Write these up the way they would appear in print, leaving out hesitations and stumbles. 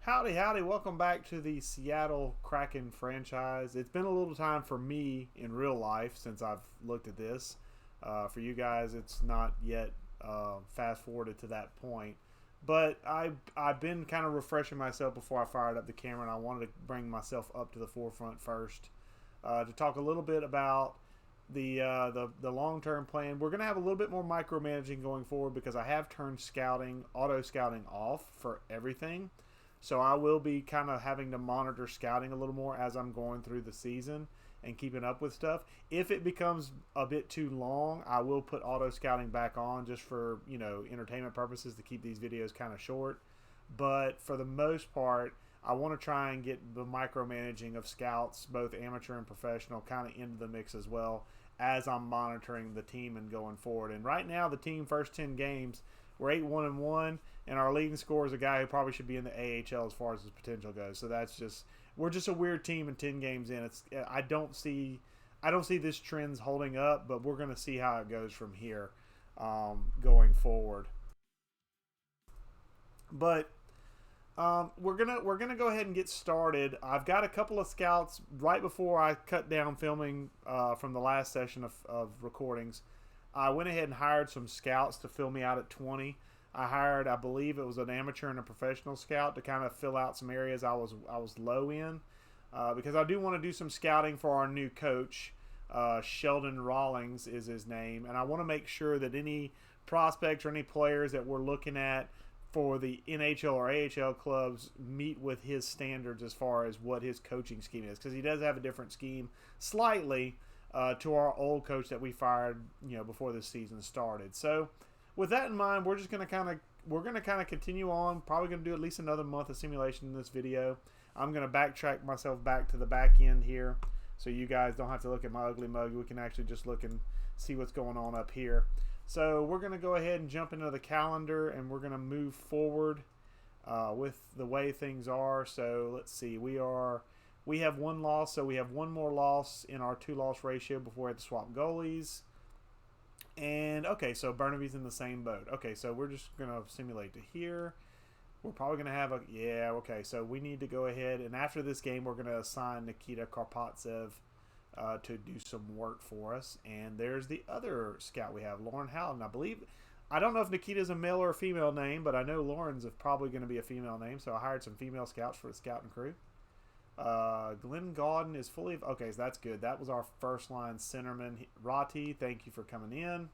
Howdy, howdy. Welcome back to the Seattle Kraken franchise. It's been a little time for me in real life since I've looked at this. For you guys, it's not yet fast forwarded to that point. But I've been kind of refreshing myself before I fired up the camera, and I wanted to bring myself up to the forefront first to talk a little bit about the long term plan. We're going to have a little bit more micromanaging going forward because I have turned auto scouting off for everything. So I will be kind of having to monitor scouting a little more as I'm going through the season and keeping up with stuff. If it becomes a bit too long, I will put auto scouting back on just for, entertainment purposes to keep these videos kind of short. But for the most part, I want to try and get the micromanaging of scouts, both amateur and professional, kind of into the mix as well as I'm monitoring the team and going forward. And right now, the team first 10 games, we're 8-1-1, and our leading scorer is a guy who probably should be in the AHL as far as his potential goes. So we're just a weird team, and 10 games in. I don't see this trends holding up, but we're going to see how it goes from here going forward. But we're gonna go ahead and get started. I've got a couple of scouts right before I cut down filming from the last session of recordings. I went ahead and hired some scouts to fill me out at 20. I hired, I believe it was an amateur and a professional scout to kind of fill out some areas I was low in because I do want to do some scouting for our new coach. Sheldon Rawlings is his name, and I want to make sure that any prospects or any players that we're looking at for the NHL or AHL clubs meet with his standards as far as what his coaching scheme is, because he does have a different scheme slightly to our old coach that we fired, before this season started. So, with that in mind, we're just going to kind of continue on. Probably going to do at least another month of simulation in this video. I'm going to backtrack myself back to the back end here, so you guys don't have to look at my ugly mug. We can actually just look and see what's going on up here. So we're going to go ahead and jump into the calendar, and we're going to move forward with the way things are. So let's see. We have one loss, so we have one more loss in our 2-loss ratio before we have to swap goalies. And, okay, so Burnaby's in the same boat. Okay, so we're just going to simulate to here. We're probably going to have okay, so we need to go ahead, and after this game, we're going to assign Nikita Karpatsev to do some work for us. And there's the other scout we have, Lauren Howden. I don't know if Nikita's a male or a female name, but I know Lauren's probably going to be a female name, so I hired some female scouts for the scouting crew. Glenn Gauden is fully... Okay, so that's good. That was our first-line centerman. Rati, thank you for coming in.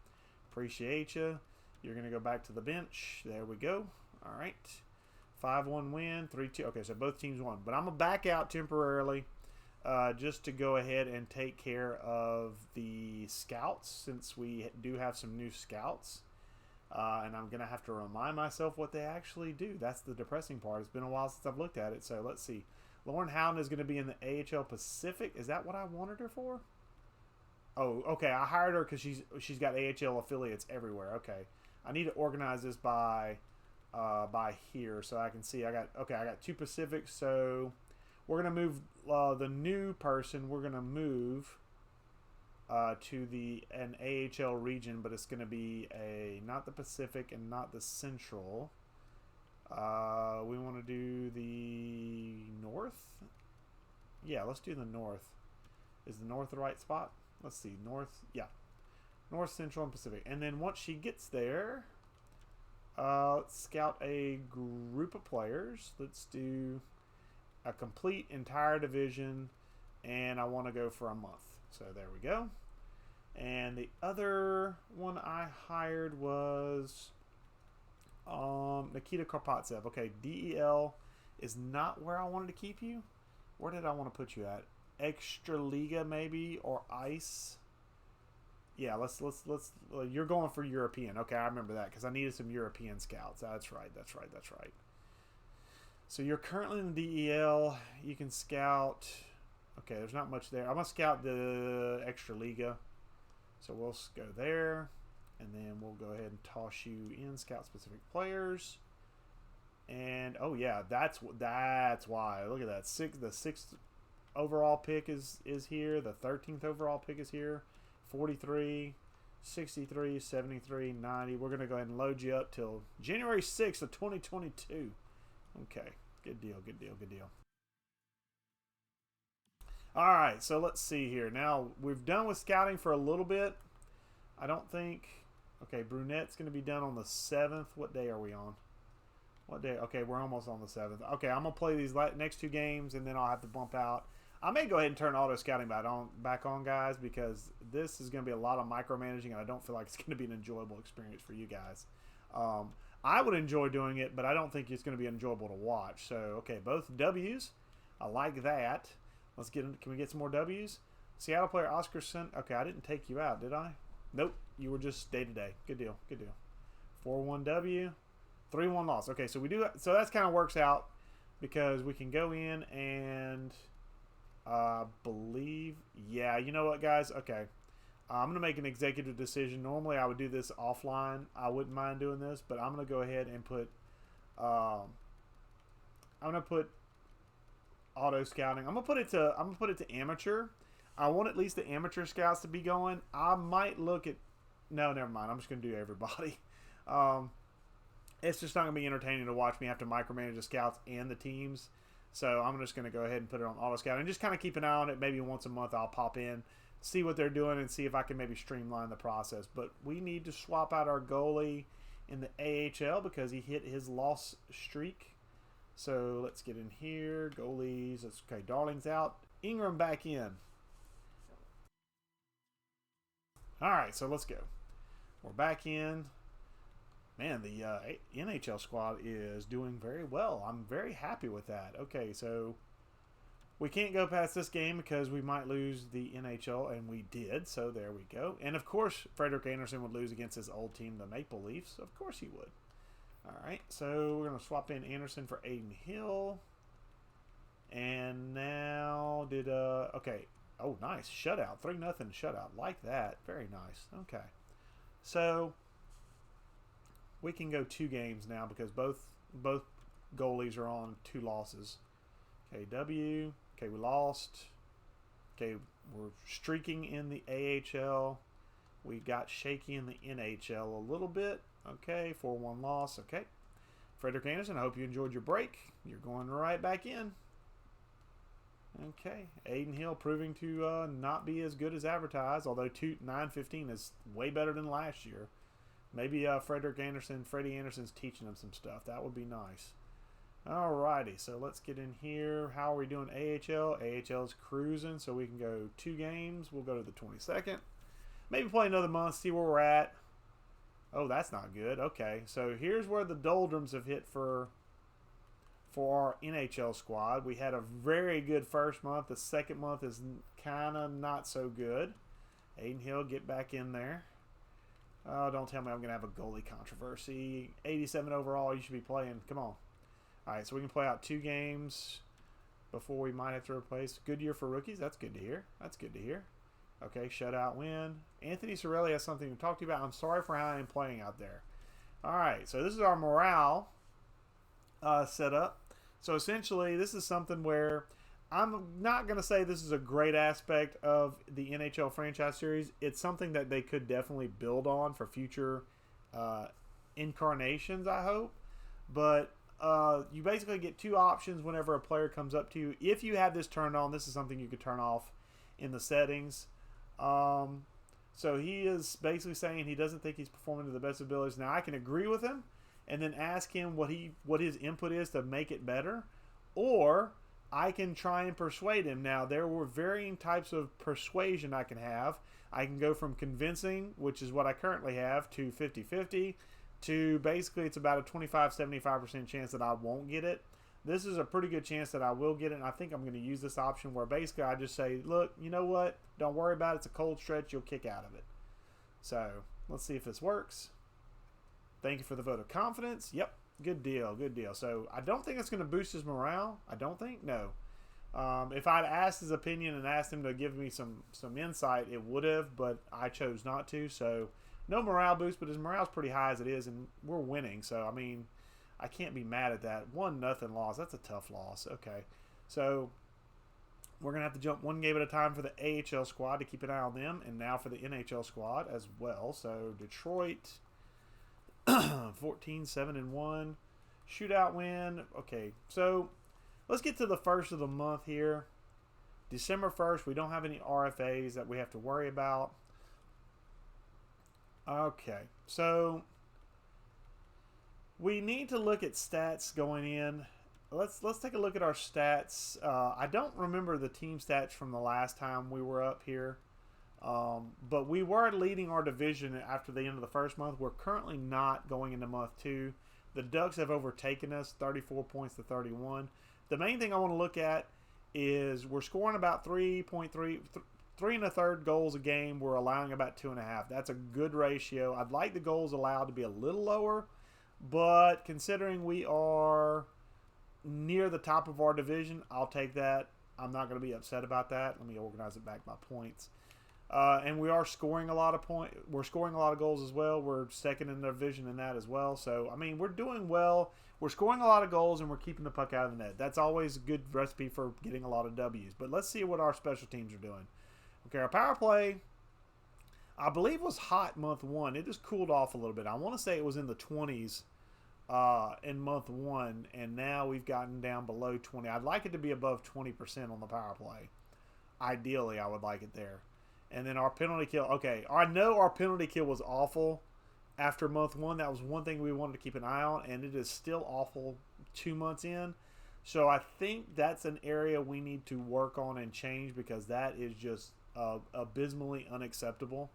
Appreciate you. You're going to go back to the bench. There we go. All right. 5-1 win, 3-2. Okay, so both teams won. But I'm going to back out temporarily just to go ahead and take care of the scouts, since we do have some new scouts. And I'm going to have to remind myself what they actually do. That's the depressing part. It's been a while since I've looked at it, so let's see. Lauren Howden is going to be in the AHL Pacific. Is that what I wanted her for? Oh, okay. I hired her because she's got AHL affiliates everywhere. Okay, I need to organize this by here so I can see. I got 2 Pacifics. So we're gonna move the new person. We're gonna move to an AHL region, but it's gonna be not the Pacific and not the Central. We want to do the North. Yeah, let's do the North. Is the North the right spot? Let's see. North. Yeah. North, Central, and Pacific. And then once she gets there, let's scout a group of players. Let's do a complete entire division. And I want to go for a month. So there we go. And the other one I hired was... Nikita Karpatsev. Okay, DEL is not where I wanted to keep you. Where did I want to put you at? Extra Liga maybe, or Ice. Yeah, let's. You're going for European. Okay, I remember that because I needed some European scouts. That's right. So you're currently in the DEL. You can scout. Okay, there's not much there. I'm gonna scout the Extra Liga. So we'll go there. And then we'll go ahead and toss you in scout specific players. And oh yeah, that's why. Look at that. The 6th overall pick is here. The 13th overall pick is here. 43, 63, 73, 90. We're gonna go ahead and load you up till January 6th of 2022. Okay. Good deal, good deal, good deal. All right, so let's see here. Now, we've done with scouting for a little bit. I don't think... Okay, Brunette's going to be done on the 7th. What day are we on? What day? Okay, we're almost on the 7th. Okay, I'm going to play these next 2 games, and then I'll have to bump out. I may go ahead and turn auto scouting back on, guys, because this is going to be a lot of micromanaging, and I don't feel like it's going to be an enjoyable experience for you guys. I would enjoy doing it, but I don't think it's going to be enjoyable to watch. So, okay, both W's. I like that. Let's get in. Can we get some more W's? Seattle player Oscarson. Okay, I didn't take you out, did I? Nope. You were just day-to-day. Good deal. Good deal. 4-1 W. 3-1 loss. Okay, so we do. So that's kind of works out because we can go in and believe. Yeah, you know what, guys? Okay. I'm going to make an executive decision. Normally, I would do this offline. I wouldn't mind doing this, but I'm going to go ahead and put. I'm going to put auto scouting. I'm going to put it to amateur. I want at least the amateur scouts to be going. I might look at. No, never mind. I'm just going to do everybody. It's just not going to be entertaining to watch me have to micromanage the scouts and the teams. So I'm just going to go ahead and put it on auto scout and just kind of keep an eye on it. Maybe once a month I'll pop in, see what they're doing, and see if I can maybe streamline the process. But we need to swap out our goalie in the AHL because he hit his loss streak. So let's get in here. Goalies. Okay, Darling's out. Ingram back in. All right, so let's go. We're back in. Man, the NHL squad is doing very well. I'm very happy with that. Okay, so we can't go past this game because we might lose the NHL, and we did, so there we go. And, of course, Frederik Andersen would lose against his old team, the Maple Leafs. Of course he would. All right, so we're going to swap in Anderson for Aiden Hill. And now okay. Oh, nice. Shutout. 3-0 shutout. Like that. Very nice. Okay. So we can go 2 games now because both goalies are on 2 losses. Okay, W. Okay, we lost. Okay, we're streaking in the AHL. We got shaky in the NHL a little bit. Okay, 4-1 loss. Okay. Frederik Andersen, I hope you enjoyed your break. You're going right back in. Okay, Aiden Hill proving to not be as good as advertised, although 9-15 is way better than last year. Maybe Freddie Anderson's teaching him some stuff. That would be nice. Alrighty, so let's get in here. How are we doing AHL? AHL is cruising, so we can go 2 games. We'll go to the 22nd. Maybe play another month, see where we're at. Oh, that's not good. Okay, so here's where the doldrums have hit for our NHL squad. We had a very good first month. The second month is kind of not so good. Aiden Hill, get back in there. Oh, don't tell me I'm going to have a goalie controversy. 87 overall, you should be playing. Come on. All right, so we can play out 2 games before we might have to replace. Good year for rookies. That's good to hear. That's good to hear. Okay, shutout win. Anthony Cirelli has something to talk to you about. I'm sorry for how I'm playing out there. All right, so this is our morale setup. So essentially, this is something where I'm not going to say this is a great aspect of the NHL franchise series. It's something that they could definitely build on for future incarnations, I hope. But you basically get 2 options whenever a player comes up to you. If you have this turned on, this is something you could turn off in the settings. So he is basically saying he doesn't think he's performing to the best abilities. Now, I can agree with him and then ask him what his input is to make it better, or I can try and persuade him. Now, there were varying types of persuasion I can have. I can go from convincing, which is what I currently have, to 50-50, to basically it's about a 25-75% chance that I won't get it. This is a pretty good chance that I will get it, and I think I'm going to use this option where basically I just say, look, you know what? Don't worry about it. It's a cold stretch. You'll kick out of it. So let's see if this works. Thank you for the vote of confidence. Yep, good deal, good deal. So I don't think it's going to boost his morale. I don't think, no. If I'd asked his opinion and asked him to give me some insight, it would have, but I chose not to. So no morale boost, but his morale's pretty high as it is, and we're winning. So, I mean, I can't be mad at that. 1-0 loss. That's a tough loss. Okay. So we're going to have to jump 1 game at a time for the AHL squad to keep an eye on them, and now for the NHL squad as well. So Detroit, 14-7-1. Shootout win. Okay, so let's get to the first of the month here. December 1st, we don't have any RFAs that we have to worry about. Okay, so we need to look at stats going in. Let's take a look at our stats. I don't remember the team stats from the last time we were up here, but we were leading our division after the end of the first month. We're currently not going into month 2. The Ducks have overtaken us, 34 points to 31. The main thing I want to look at is we're scoring about 3.3 1/3 goals a game. We're allowing about 2.5. That's a good ratio. I'd like the goals allowed to be a little lower, but considering we are near the top of our division, I'll take that. I'm not going to be upset about that. Let me organize it back by points. And we are scoring a lot of We're scoring a lot of goals as well. We're second in the division in that as well. So I mean, we're doing well. We're scoring a lot of goals and we're keeping the puck out of the net. That's always a good recipe for getting a lot of W's. But let's see what our special teams are doing. Okay, our power play, I believe, was hot month 1. It just cooled off a little bit. I want to say it was in the 20s in month 1, and now we've gotten down below 20. I'd like it to be above 20% on the power play. Ideally, I would like it there. And then our penalty kill. Okay, I know our penalty kill was awful after month 1. That was one thing we wanted to keep an eye on, and it is still awful 2 months in. So I think that's an area we need to work on and change, because that is just abysmally unacceptable.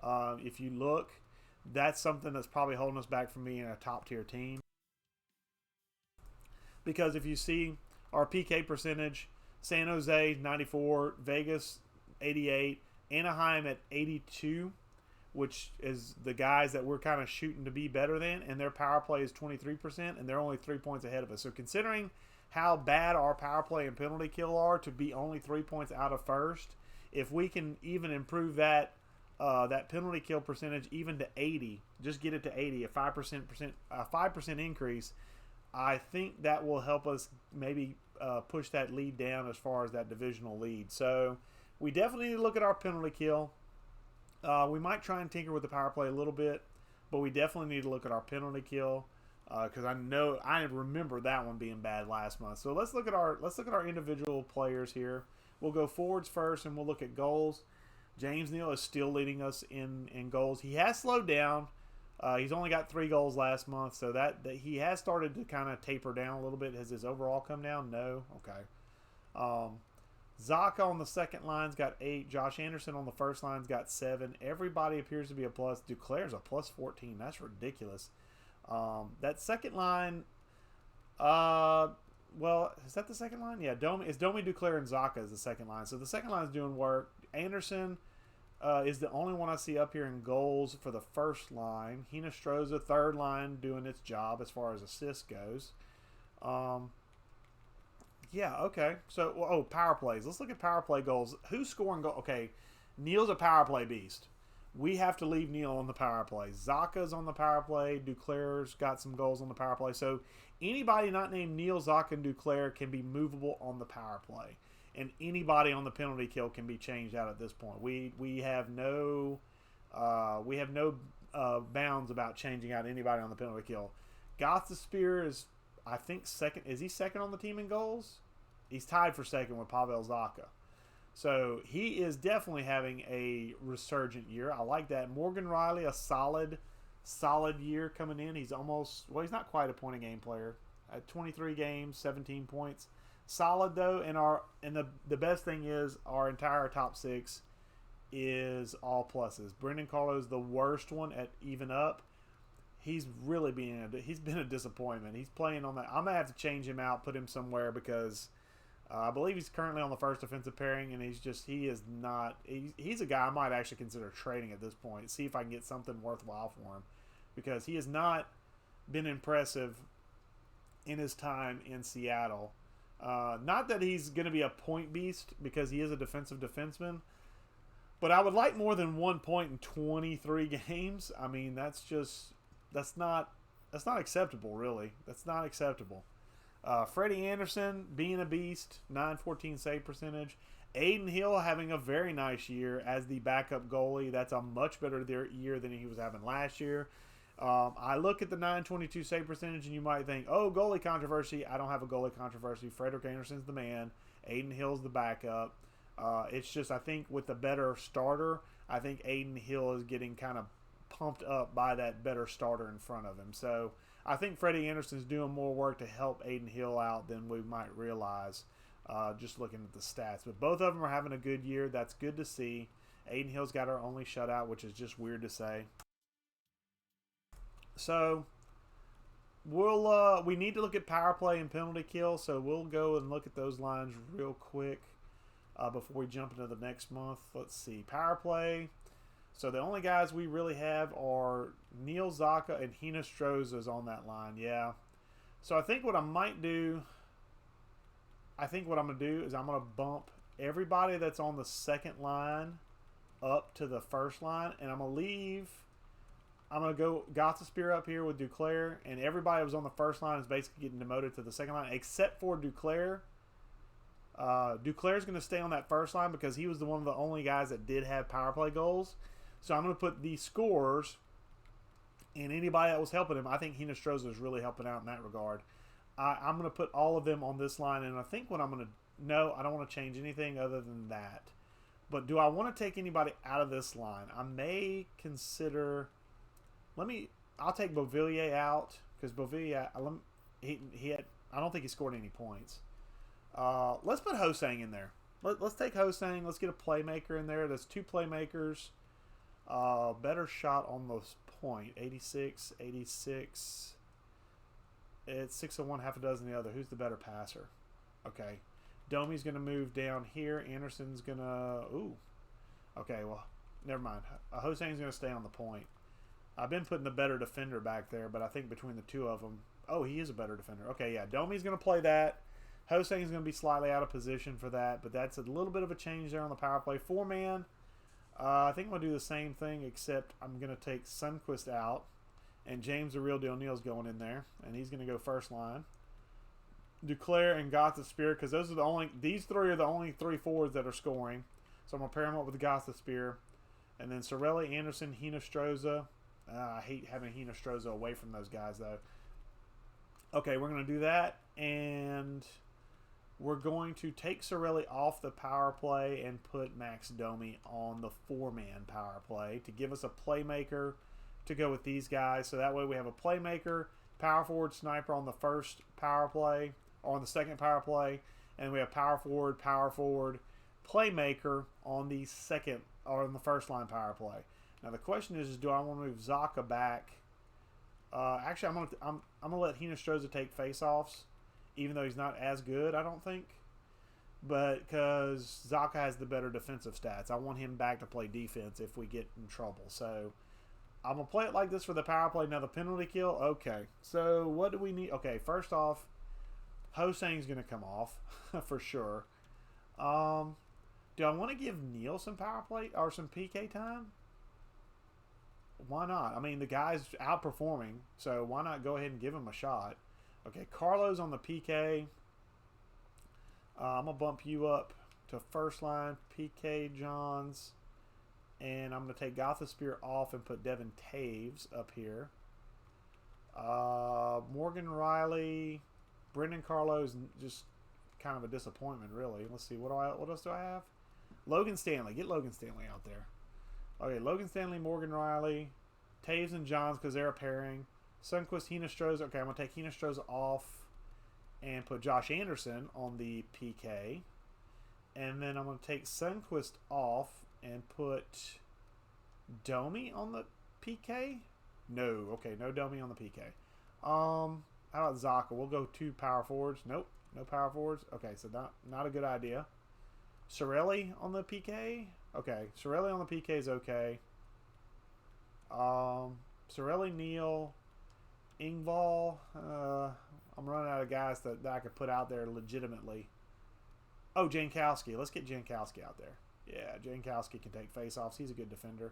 If you look, that's something that's probably holding us back from being a top tier team. Because if you see our PK percentage, San Jose 94, Vegas 88, Anaheim at 82, which is the guys that we're kind of shooting to be better than, and their power play is 23%, and they're only 3 points ahead of us. So considering how bad our power play and penalty kill are to be only 3 points out of first, if we can even improve that that penalty kill percentage even to 80, just get it to 80, a 5% increase, I think that will help us maybe push that lead down as far as that divisional lead. So we definitely need to look at our penalty kill. We might try and tinker with the power play a little bit, but we definitely need to look at our penalty kill, because I remember that one being bad last month. So let's look at our individual players here. We'll go forwards first, and we'll look at goals. James Neal is still leading us in goals. He has slowed down. He's only got 3 goals last month, so that he has started to kind of taper down a little bit. Has his overall come down? No. Okay. Zaka on the second line's got 8. Josh Anderson on the first line's got 7. Everybody appears to be a plus. Duclair's a plus 14. That's ridiculous. That second line, well, is that the second line? Yeah, it's Domi, Duclair, and Zaka is the second line. So the second line is doing work. Anderson is the only one I see up here in goals for the first line. Hinostroza, third line, doing its job as far as assists goes. Yeah, okay. So, power plays. Let's look at power play goals. Who's scoring goals? Okay, Neal's a power play beast. We have to leave Neal on the power play. Zaka's on the power play. Duclair's got some goals on the power play. So anybody not named Neal, Zaka, and Duclair can be movable on the power play. And anybody on the penalty kill can be changed out at this point. We have no bounds about changing out anybody on the penalty kill. Gostisbehere is, I think, second. Is he second on the team in goals? He's tied for second with Pavel Zaka. So he is definitely having a resurgent year. I like that. Morgan Riley, a solid year coming in. He's almost, well, he's not quite a point a game player. At 23 games, 17 points. Solid though, and the best thing is our entire top 6 is all pluses. Brendan Carlo's the worst one at even up. He's really he's been a disappointment. He's playing on that. I'm gonna have to change him out, put him somewhere, because I believe he's currently on the first defensive pairing, and he's a guy I might actually consider trading at this point. See if I can get something worthwhile for him, because he has not been impressive in his time in Seattle. Not that he's going to be a point beast, because he is a defensive defenseman, but I would like more than 1 point in 23 games. I mean, that's not acceptable, really. That's not acceptable. Freddie Anderson being a beast, 914 save percentage. Aiden Hill having a very nice year as the backup goalie. That's a much better year than he was having last year. I look at the 922 save percentage, and you might think, oh, goalie controversy. I don't have a goalie controversy. Frederick Anderson's the man. Aiden Hill's the backup. It's just, I think, with the better starter, I think Aiden Hill is getting kind of pumped up by that better starter in front of him. So I think Freddie Anderson's doing more work to help Aiden Hill out than we might realize just looking at the stats. But both of them are having a good year. That's good to see. Aiden Hill's got our only shutout, which is just weird to say. So we need to look at power play and penalty kill. So we'll go and look at those lines real quick before we jump into the next month. Let's see. Power play. So the only guys we really have are Neil Zaka and Hinostroza's on that line. Yeah. So I think what I might do, I'm going to do is I'm going to bump everybody that's on the second line up to the first line, and I'm going to go Gothispear up here with Duclair, and everybody that was on the first line is basically getting demoted to the second line, except for Duclair. Duclair's going to stay on that first line because he was one of the only guys that did have power play goals. So I'm going to put these scorers and anybody that was helping him. I think Hinostroza is really helping out in that regard. I'm going to put all of them on this line, and I think what I'm going to... No, I don't want to change anything other than that. But do I want to take anybody out of this line? I may consider... I'll take Beauvillier out, because Beauvillier... I don't think he scored any points. Let's put Hosang in there. Let's take Hosang. Let's get a playmaker in there. There's two playmakers. Better shot on this point. 86, 86. It's 601, half a dozen the other. Who's the better passer? Okay. Domi's going to move down here. Anderson's going to... Ooh. Okay, well, never mind. Hosang's going to stay on the point. I've been putting the better defender back there, but I think between the two of them... Oh, he is a better defender. Okay, yeah. Domi's going to play that. Hosang's going to be slightly out of position for that, but that's a little bit of a change there on the power play. Four-man... I think I'm going to do the same thing, except I'm going to take Sundqvist out, and James the Real Deal Neal's going in there, and he's going to go first line. Duclair and Gothispear, because these three are the only three forwards that are scoring. So I'm going to pair them up with Gothispear. And then Sorelli, Anderson, Hinostroza. I hate having Hinostroza away from those guys, though. Okay, we're going to do that, and... We're going to take Sorelli off the power play and put Max Domi on the four-man power play to give us a playmaker to go with these guys. So that way we have a playmaker, power forward, sniper on the first power play, or on the second power play, and we have power forward, playmaker on the second, or on the first line power play. Now the question is do I want to move Zaka back? Actually, I'm gonna let Hinostroza take face-offs. Even though he's not as good, I don't think. But because Zaka has the better defensive stats. I want him back to play defense if we get in trouble. So I'm going to play it like this for the power play. Now the penalty kill. Okay. So what do we need? Okay, first off, Hosang's going to come off for sure. Do I want to give Neil some power play or some PK time? Why not? I mean, the guy's outperforming. So why not go ahead and give him a shot? Okay, Carlo's on the PK. I'm going to bump you up to first line, PK Johns. And I'm going to take Gothispear off and put Devin Taves up here. Morgan Riley. Brendan Carlo's just kind of a disappointment, really. Let's see, what else do I have? Logan Stanley. Get Logan Stanley out there. Okay, Logan Stanley, Morgan Riley. Taves and Johns because they're a pairing. Sundqvist, Hinostroza. Okay, I'm going to take Hinostroza off and put Josh Anderson on the PK. And then I'm going to take Sundqvist off and put Domi on the PK? No. Okay, no Domi on the PK. How about Zaka? We'll go two power forwards. Nope, no power forwards. Okay, so not a good idea. Sorelli on the PK? Okay, Sorelli on the PK is okay. Sorelli, Neal... Ingval, I'm running out of guys that I could put out there legitimately. Oh, Jankowski. Let's get Jankowski out there. Yeah, Jankowski can take face-offs. He's a good defender.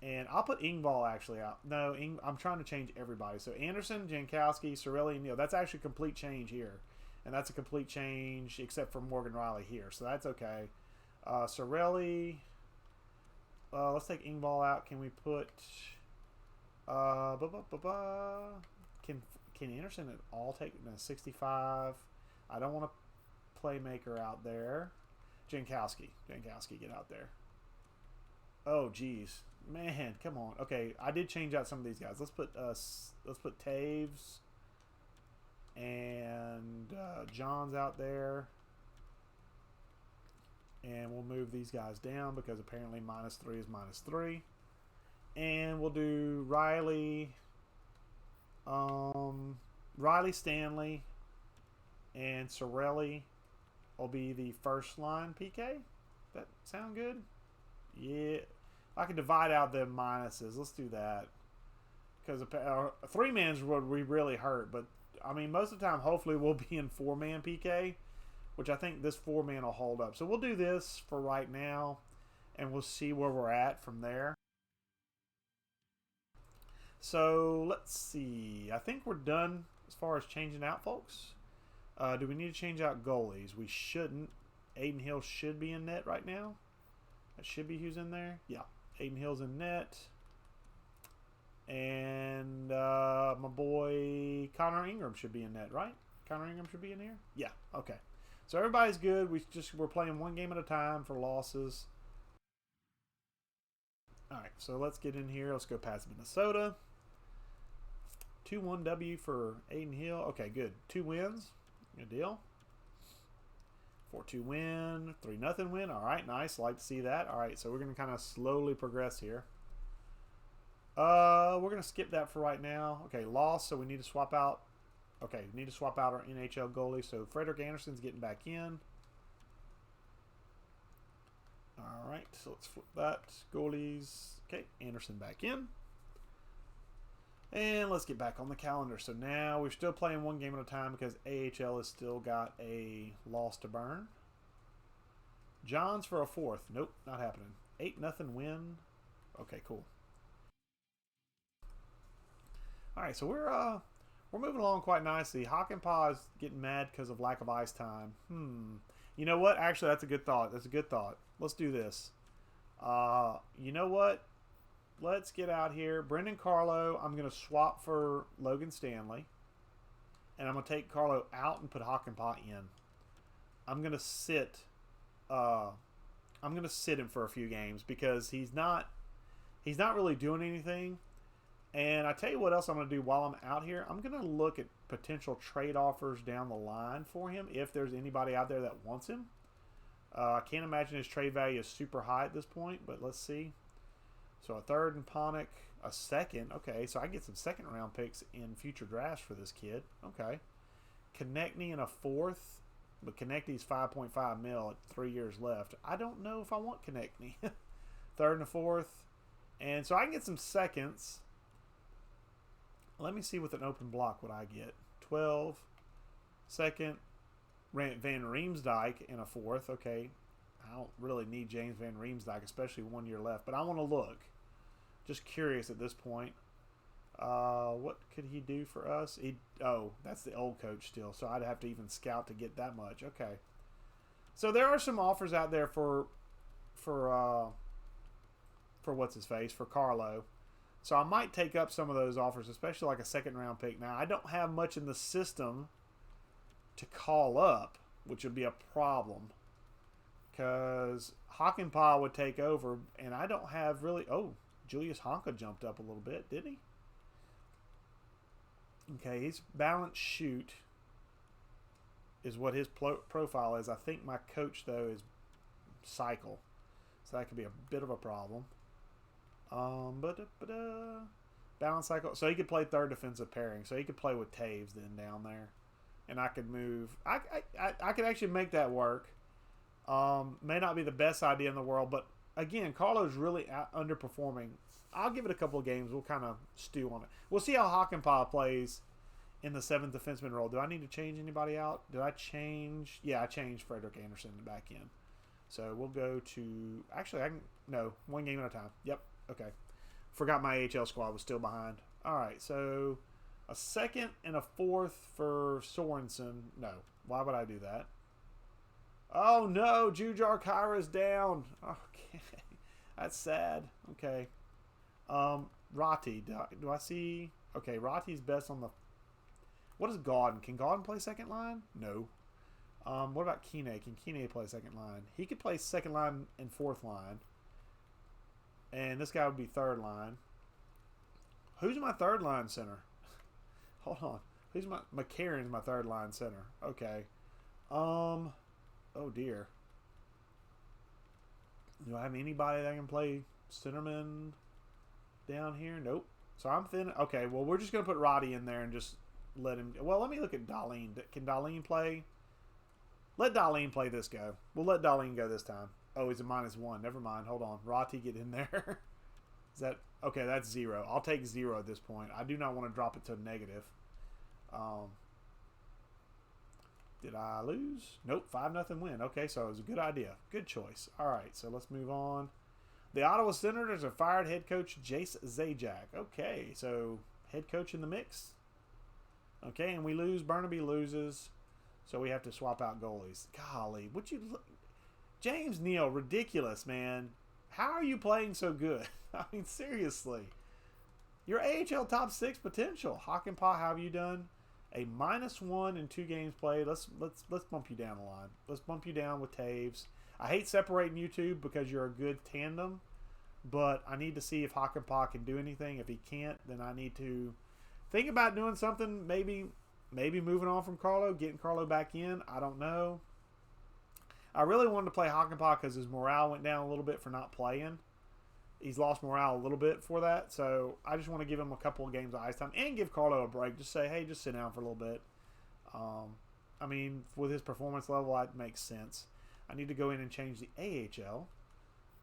And I'll put Ingval actually out. No, I'm trying to change everybody. So Anderson, Jankowski, Sorelli, and Neal. That's actually a complete change here. And that's a complete change except for Morgan Riley here. So that's okay. Sorelli. Let's take Ingval out. Can we put... Can Anderson at all take 65? I don't want a playmaker out there. Jankowski, get out there. Oh, geez, man, come on. Okay, I did change out some of these guys. Let's put Taves and John's out there, and we'll move these guys down because apparently -3 is -3, and we'll do Riley, Stanley, and Sorelli will be the first line PK. That sound good? Yeah. I can divide out the minuses. Let's do that. Because a 3-man's would be really hurt. But, I mean, most of the time, hopefully, we'll be in 4-man PK. Which I think this 4-man will hold up. So we'll do this for right now. And we'll see where we're at from there. So, let's see. I think we're done as far as changing out, folks. Do we need to change out goalies? We shouldn't. Aiden Hill should be in net right now. That should be who's in there. Yeah, Aiden Hill's in net. And my boy Connor Ingram should be in net, right? Connor Ingram should be in here? Yeah, okay. So everybody's good. We're playing one game at a time for losses. All right, so let's get in here. Let's go past Minnesota. 2-1 W for Aiden Hill. Okay, good. 2 wins. Good deal. 4-2 win. 3-0 win. All right, nice. Like to see that. All right, so we're going to kind of slowly progress here. We're going to skip that for right now. Okay, loss, so we need to swap out. Okay, we need to swap out our NHL goalie. So Frederick Anderson's getting back in. All right, so let's flip that. Goalies. Okay, Anderson back in. And let's get back on the calendar. So now we're still playing one game at a time because AHL has still got a loss to burn. John's for a 4th. Nope, not happening. 8-0 win. Okay, cool. All right, so we're moving along quite nicely. Hockenpaugh's getting mad because of lack of ice time. You know what? Actually, that's a good thought. That's a good thought. Let's do this. You know what? Let's get out here. Brendan Carlo, I'm going to swap for Logan Stanley. And I'm going to take Carlo out and put Hockenpaught in. I'm going to sit him for a few games because he's not really doing anything. And I tell you what else I'm going to do while I'm out here. I'm going to look at potential trade offers down the line for him if there's anybody out there that wants him. I can't imagine his trade value is super high at this point, but let's see. So a 3rd in Ponick, a 2nd. Okay, so I get some 2nd round picks in future drafts for this kid. Okay. Konechny in a 4th, but Konechny's 5.5 mil at 3 years left. I don't know if I want Konechny. 3rd and a 4th. And so I can get some 2nds. Let me see with an open block what I get. 12, 2nd, Van Riemsdyk in a 4th. Okay. I don't really need James Van Riemsdyk, especially 1 year left. But I want to look. Just curious at this point. What could he do for us? Oh, that's the old coach still. So I'd have to even scout to get that much. Okay. So there are some offers out there for what's his face, for Carlo. So I might take up some of those offers, especially like a 2nd round pick. Now I don't have much in the system to call up, which would be a problem. Because Hockenpaught would take over, and I don't have really... Oh, Julius Honka jumped up a little bit, did he? Okay, his balance shoot is what his profile is. I think my coach, though, is cycle. So that could be a bit of a problem. Balance cycle. So he could play 3rd defensive pairing. So he could play with Taves then down there. And I could move... I could actually make that work. May not be the best idea in the world, but again, Carlo's really underperforming. I'll give it a couple of games. We'll kind of stew on it. We'll see how Hockenpaught plays in the 7th defenseman role. Do I need to change anybody out? Did I change? Yeah, I changed Frederick Anderson back in. So we'll go to... Actually, no, 1 game at a time. Yep, okay. Forgot my AHL squad was still behind. All right, so a 2nd and a 4th for Sorensen. No, why would I do that? Oh no, Jujar Kyra's down. Okay, that's sad. Okay, Rati. Do I see? Okay, Rati's best on the. What is Gauden? Can Gauden play second line? No. What about Kine? Can Kine play second line? He could play second line and fourth line. And this guy would be third line. Who's my third line center? Hold on. Who's my McCarron's my third line center? Okay. Oh dear. Do I have anybody that can play centerman down here? Nope. So I'm thin. Okay, well we're just gonna put Roddy in there and just let him. Well, let me look at Darlene. Can Darlene play? Let Darlene play this go. We'll let Darlene go this time. Oh, he's a -1. Never mind. Hold on. Roddy, get in there. Is that okay? That's 0. I'll take 0 at this point. I do not want to drop it to a negative. Did I lose? Nope. 5-0 win. Okay, so it was a good idea. Good choice. All right, so let's move on. The Ottawa Senators have fired head coach Jace Zajac. Okay, so head coach in the mix. Okay, and we lose. Burnaby loses. So we have to swap out goalies. Golly, would you look? James Neal, ridiculous, man. How are you playing so good? I mean, seriously. Your AHL top 6 potential. Hakanpää, how have you done? A -1 in 2 games played. Let's bump you down a line. Let's bump you down with Taves. I hate separating you two because you're a good tandem, but I need to see if Hakanpää can do anything. If he can't, then I need to think about doing something. Maybe moving on from Carlo, getting Carlo back in. I don't know. I really wanted to play Hakanpää because his morale went down a little bit for not playing. He's lost morale a little bit for that, so I just want to give him a couple of games of ice time and give Carlo a break. Just say, hey, just sit down for a little bit. I mean, with his performance level, that makes sense. I need to go in and change the AHL.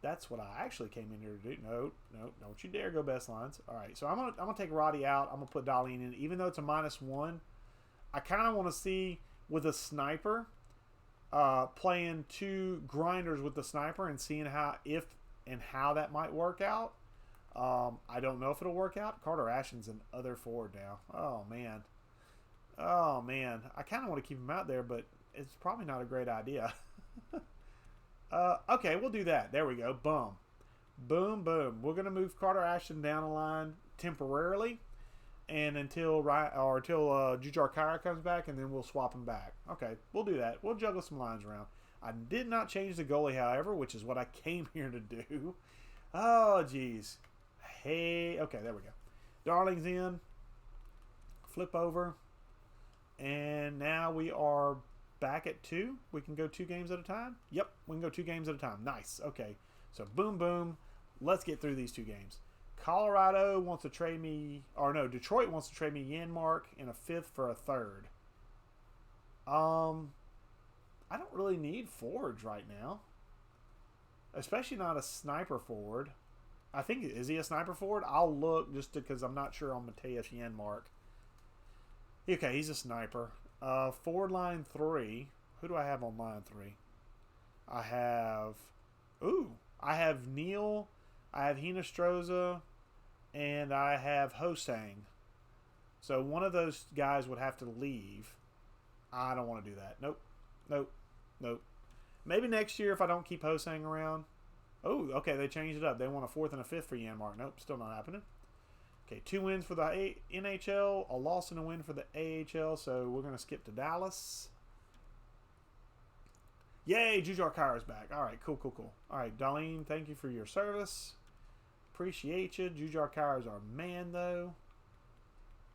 That's what I actually came in here to do. No, don't you dare go best lines. All right, so I'm gonna take Roddy out. I'm gonna put Darlene in, even though it's a -1. I kind of want to see with a sniper, playing 2 grinders with the sniper and seeing how that might work out. I don't know if it'll work out. Carter Ashton's an other forward now. Oh man. I kind of want to keep him out there, but it's probably not a great idea. Okay, we'll do that. There we go. Boom. Boom, boom. We're going to move Carter Ashton down a line temporarily and until Jujhar Khaira comes back, and then we'll swap him back. Okay, we'll do that. We'll juggle some lines around. I did not change the goalie, however, which is what I came here to do. Oh, geez. Hey, okay, there we go. Darling's in. Flip over. And now we are back at 2. We can go 2 games at a time. Yep, we can go 2 games at a time. Nice. Okay, so boom, boom. Let's get through these 2 games. Colorado wants to trade me, or no, Detroit wants to trade me Janmark in a 5th for a 3rd. I don't really need forwards right now, especially not a sniper forward. I think, is he a sniper forward? I'll look just because I'm not sure on Mateusz Janmark. Okay, he's a sniper. Forward line 3. Who do I have on line 3? I have Neil, I have Hinostroza, and I have Hosang. So one of those guys would have to leave. I don't want to do that. Nope. Maybe next year if I don't keep Hosang around. Oh, okay, they changed it up. They want a 4th and a 5th for Janmark. Nope, still not happening. Okay, 2 wins for the NHL, a loss and a win for the AHL, so we're going to skip to Dallas. Yay, Jujhar Khaira's back. All right, cool. All right, Darlene, thank you for your service. Appreciate you. Jujhar Khaira's our man, though.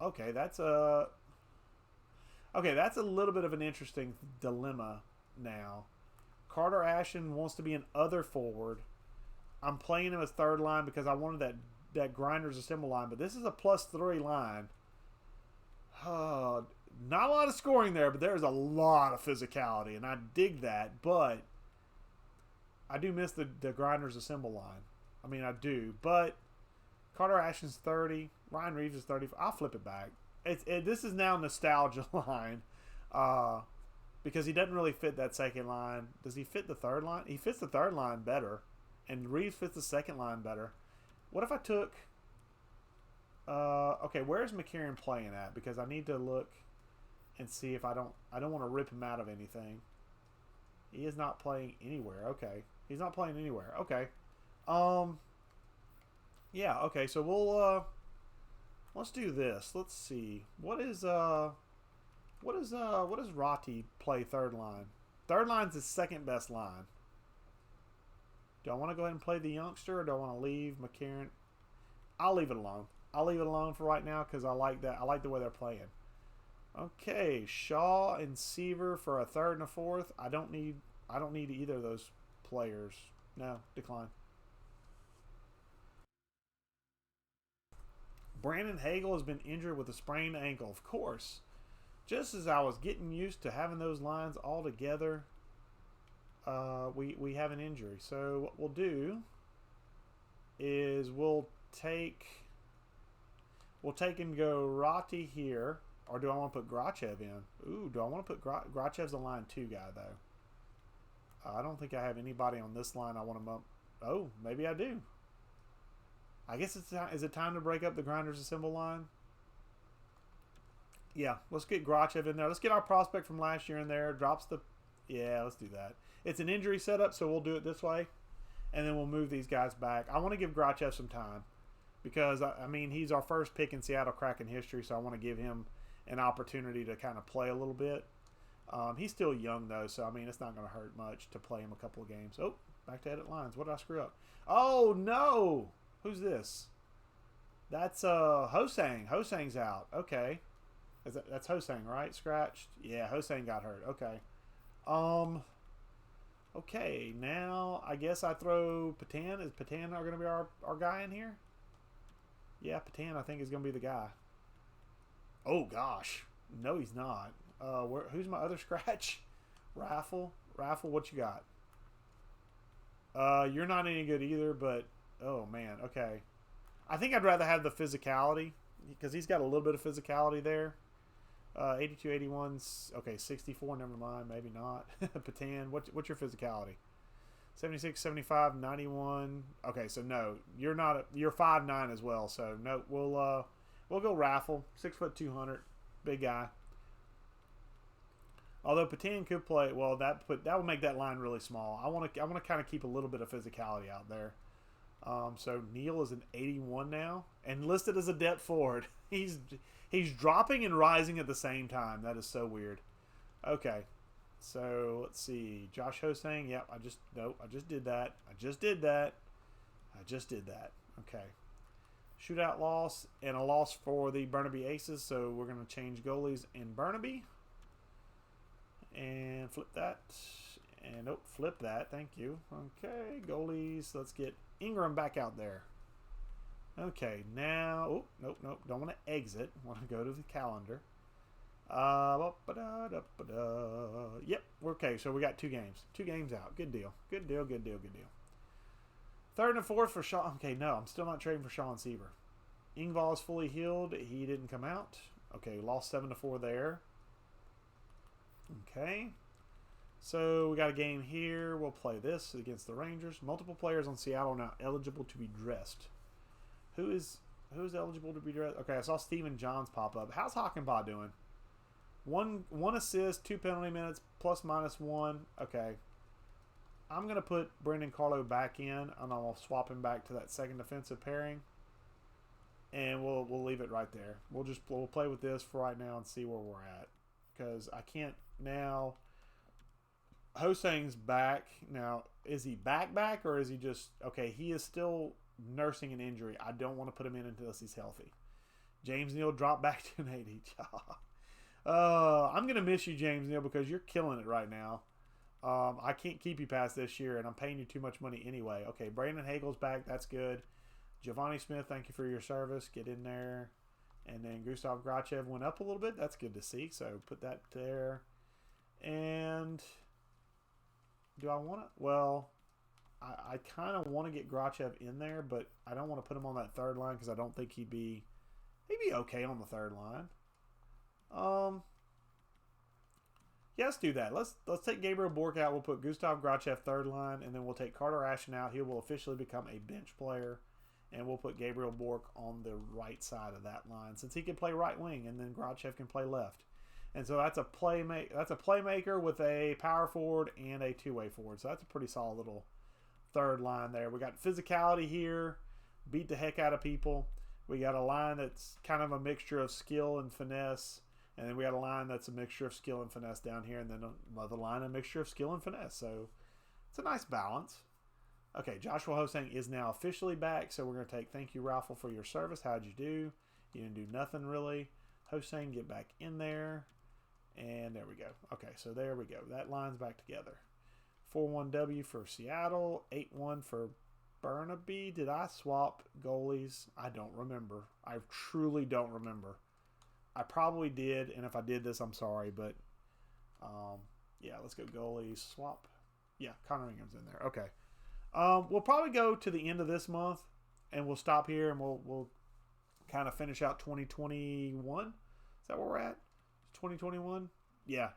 Okay, that's a little bit of an interesting dilemma now. Carter Ashton wants to be an other forward. I'm playing him as 3rd line because I wanted that Grinders Assemble line, but this is a +3 line. Not a lot of scoring there, but there's a lot of physicality, and I dig that, but I do miss the Grinders Assemble line. I mean, I do, but Carter Ashton's 30, Ryan Reeves is 30. I'll flip it back. This is now nostalgia line, because he doesn't really fit that 2nd line. Does he fit the 3rd line? He fits the 3rd line better, and Reeves fits the 2nd line better. What if I took... okay, where's McCarron playing at? Because I need to look and see if I don't want to rip him out of anything. He is not playing anywhere. Okay. He's not playing anywhere. Okay. Yeah. Okay. So we'll let's do this. Let's see. What does Rati play third line? Third line's his second best line. Do I want to go ahead and play the youngster, or do I want to leave McCarron? I'll leave it alone. I'll leave it alone for right now because I like that. I like the way they're playing. Okay, Shaw and Seaver for a third and a fourth. I don't need either of those players. No, decline. Brandon Hagel has been injured with a sprained ankle. Of course. Just as I was getting used to having those lines all together, we have an injury. So what we'll do is we'll take and go Rati here. Or do I want to put Grachev in? Ooh, do I want to put Grachev's a line 2 guy, though. I don't think I have anybody on this line I want to bump. Oh, maybe I do. I guess is it time to break up the Grinders Assemble line? Yeah, let's get Grachev in there. Let's get our prospect from last year in there. Yeah, let's do that. It's an injury setup, so we'll do it this way. And then we'll move these guys back. I want to give Grachev some time. Because, I mean, he's our first pick in Seattle Kraken history, so I want to give him an opportunity to kind of play a little bit. He's still young, though, so, I mean, it's not going to hurt much to play him a couple of games. Oh, back to edit lines. What did I screw up? Oh, no! Who's this? That's Hosang. Hosang's out. Okay. That's Hosang, right? Scratched? Yeah, Hosang got hurt. Okay. Okay, now I guess I throw Patan. Is Patan going to be our guy in here? Yeah, Patan I think is going to be the guy. Oh, gosh. No, he's not. Who's my other scratch? Raffle. Raffle, what you got? You're not any good either, but... Oh, man. Okay. I think I'd rather have the physicality because he's got a little bit of physicality there. 82, 81's... Okay, 64, never mind. Maybe not. Patan, what's your physicality? 76, 75, 91. Okay, so no, you're not. You're 5'9" as well. So no, we'll go Raffle. 6 foot 200, big guy. Although Patan could play, well, that would make that line really small. I want to kind of keep a little bit of physicality out there. So Neil is an 81 now and listed as a depth forward. He's dropping and rising at the same time. That is so weird. Okay. So let's see. Josh Hosang. Yep. I just did that. I just did that. Okay. Shootout loss and a loss for the Burnaby Aces. So we're going to change goalies in Burnaby. And flip that. And flip that. Thank you. Okay. Goalies. Let's get Ingram back out there. Okay. Now. Nope. Don't want to exit. Want to go to the calendar. Yep. Okay, so we got 2 games. 2 games out. Good deal. Third and fourth for Shaw. Okay, no, I'm still not trading for Shaw and Seaver. Ingval is fully healed. He didn't come out. Okay, lost 7-4 there. Okay. So we got a game here. We'll play this against the Rangers. Multiple players on Seattle now eligible to be dressed. Who's eligible to be dressed? Okay, I saw Steven Johns pop up. How's Hockenbaugh doing? One assist, 2 penalty minutes, ±1. Okay. I'm going to put Brendan Carlo back in, and I'm going to swap him back to that second defensive pairing. And we'll leave it right there. We'll play with this for right now and see where we're at. Because I can't now... Hosang's back. Now, is he back, or is he just... Okay, he is still nursing an injury. I don't want to put him in until he's healthy. James Neal dropped back to an 80. I'm going to miss you, James Neal, because you're killing it right now. I can't keep you past this year, and I'm paying you too much money anyway. Okay, Brandon Hagel's back. That's good. Giovanni Smith, thank you for your service. Get in there. And then Gustav Grachev went up a little bit. That's good to see. So put that there. And do I want to? Well, I kind of want to get Grachev in there, but I don't want to put him on that third line because I don't think he'd be okay on the third line. Yeah, let's do that. Let's take Gabriel Bork out. We'll put Gustav Grachev third line, and then we'll take Carter Ashton out. He will officially become a bench player, and we'll put Gabriel Bork on the right side of that line since he can play right wing, and then Grachev can play left. And so that's a playmaker with a power forward and a two-way forward. So that's a pretty solid little third line there. We got physicality here. beat the heck out of people. We got a line that's kind of a mixture of skill and finesse. And then we got a line that's a mixture of skill and finesse down here. And then another line, a mixture of skill and finesse. So it's a nice balance. Okay, Joshua Hosang is now officially back. So we're going to take thank you, Ralph, for your service. How'd you do? You didn't do nothing really. Hosang, get back in there. And there we go. Okay, so there we go. That line's back together. 4-1W for Seattle. 8-1 for Burnaby. Did I swap goalies? I don't remember. I truly don't remember. I probably did, and if I did this, I'm sorry, but yeah, let's go goalies. Swap. Yeah, Connor Ingram's in there. Okay. We'll probably go to the end of this month, and we'll stop here, and we'll kind of finish out 2021. Is that where we're at? 2021? Yeah,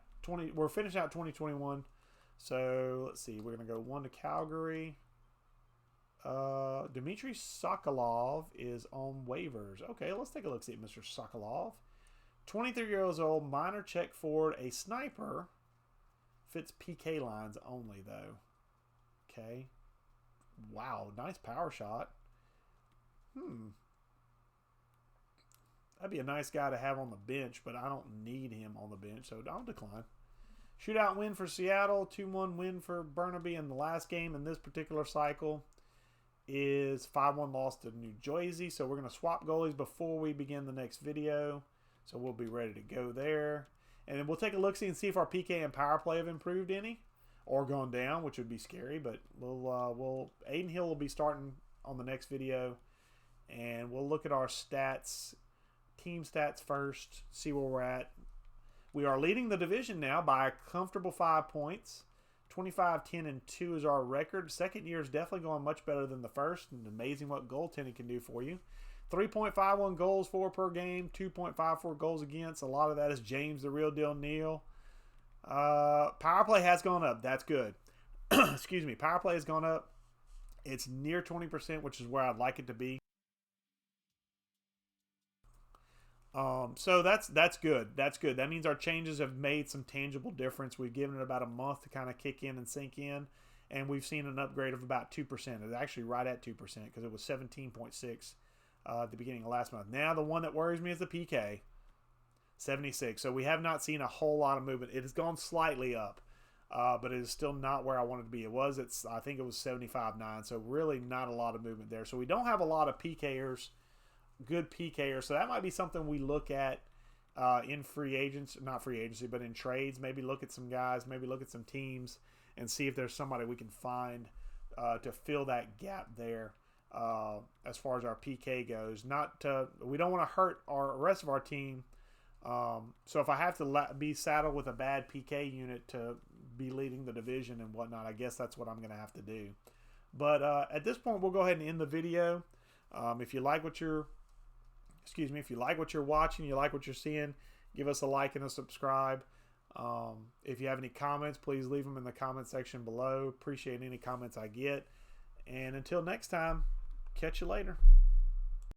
we're finishing out 2021. So let's see. We're gonna go 1 to Calgary. Dmitry Sokolov is on waivers. Okay, let's take a look. See Mr. Sokolov, 23 years old, minor check forward, a sniper. Fits PK lines only though. Okay. Wow, nice power shot. That'd be a nice guy to have on the bench, but I don't need him on the bench, so I'll decline. Shootout win for Seattle, 2-1 win for Burnaby, and the last game in this particular cycle is 5-1 loss to New Jersey. So we're going to swap goalies before we begin the next video. So we'll be ready to go there. And then we'll take a look-see and see if our PK and power play have improved any or gone down, which would be scary. But Aiden Hill will be starting on the next video. And we'll look at our stats, team stats first, see where we're at. We are leading the division now by a comfortable 5 points. 25-10-2 is our record. Second year is definitely going much better than the first. And amazing what goaltending can do for you. 3.51 goals for per game. 2.54 goals against. A lot of that is James the Real Deal Neal. Power play has gone up. That's good. Excuse me. Power play has gone up. It's near 20%, which is where I'd like it to be. So that's good. That's good. That means our changes have made some tangible difference. We've given it about a month to kind of kick in and sink in, and we've seen an upgrade of about 2%. It's actually right at 2% because it was 17.6 at the beginning of last month. Now the one that worries me is the PK, 76. So we have not seen a whole lot of movement. It has gone slightly up, but it is still not where I wanted to be. I think it was 75.9. So really not a lot of movement there. So we don't have a lot of PKers. Good PKer, so that might be something we look at in free agents, not free agency, but in trades. Maybe look at some guys, maybe look at some teams, and see if there's somebody we can find to fill that gap there as far as our PK goes. We don't want to hurt our rest of our team. So if I have to be saddled with a bad PK unit to be leading the division and whatnot, I guess that's what I'm going to have to do. But at this point, we'll go ahead and end the video. If you like what you're watching, you like what you're seeing, give us a like and a subscribe. If you have any comments, please leave them in the comment section below. Appreciate any comments I get. And until next time, catch you later.